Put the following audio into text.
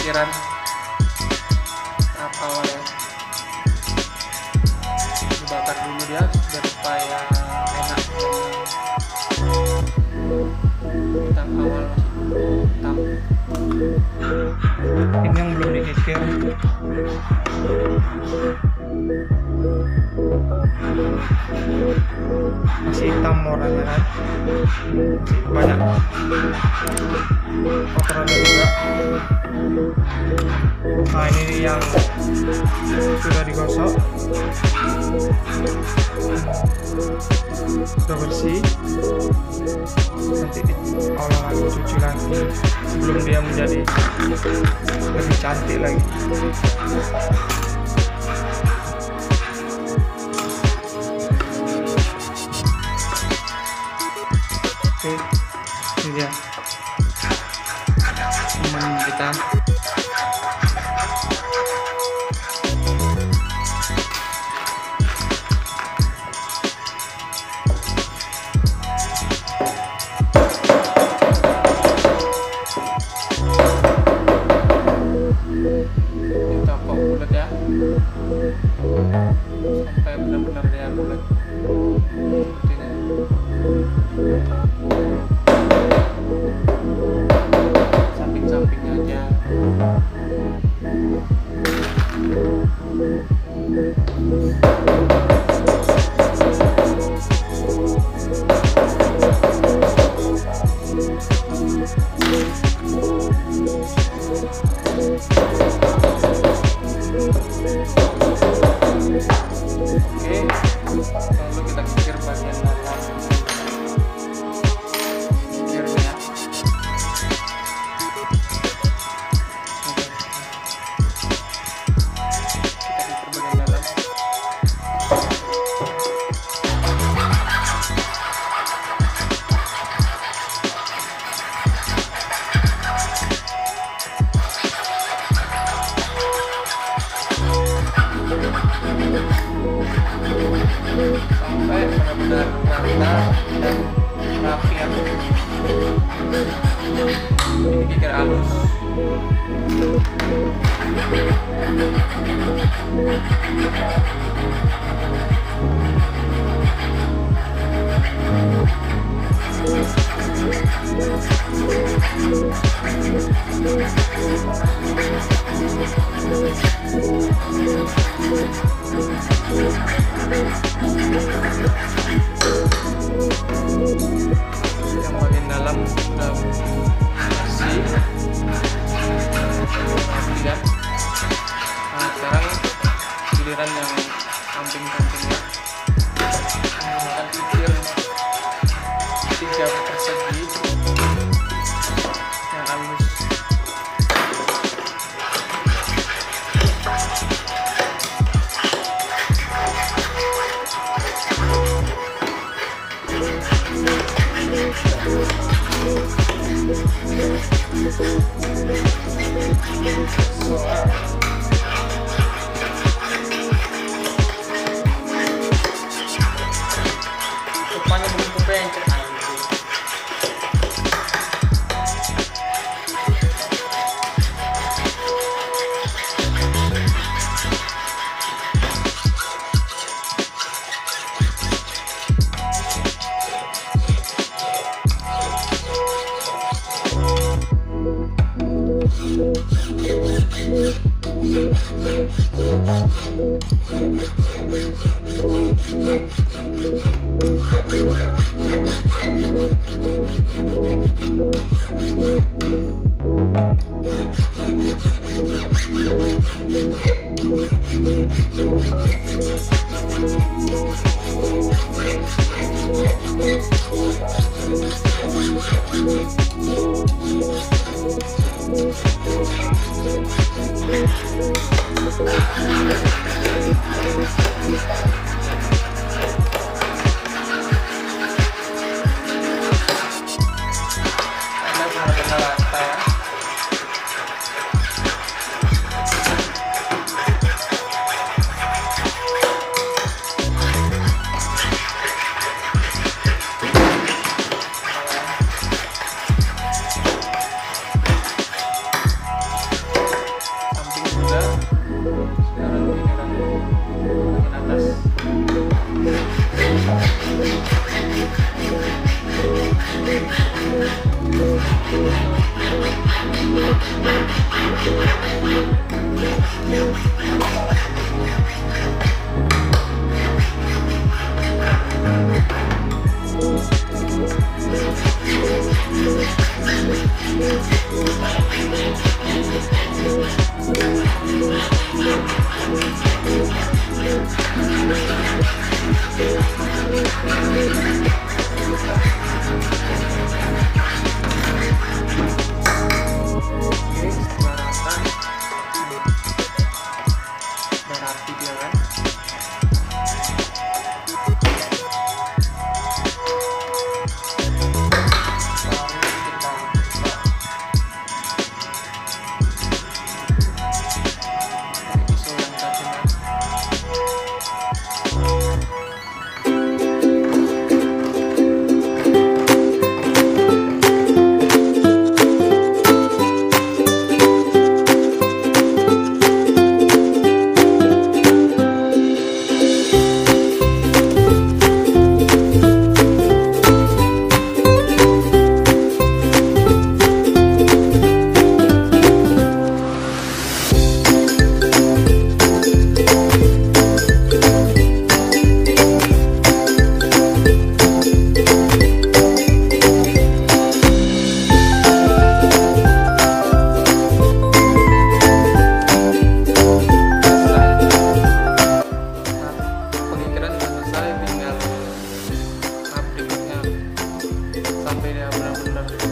pikiran tahap awal ya. Dibakar dulu dia biar supaya enak. Tahap awal tahap. Ini yang belum dikikir. Masih hitam warnanya kan, banyak kotorannya juga. Nah ini yang sudah digosok, sudah bersih. Nanti diolah lagi, cuci lagi sebelum dia menjadi lebih cantik lagi. Oke, ini dia teman kita. Kita kok bulat ya, sampai benar-benar dia bulat seperti ini. Samping-sampingnya aja. Oke, lalu kita kikir bagian dalam. Kikirnya sampai benar-benar rata dan rapi ya. Ini kikir halus. Yang bagian dalam sudah bersih ya. Nah sekarang giliran yang samping-sampingnya menggunakan kikir 3 persegi yang halus. Rupanya begitu bencet. sampai dia benar-benar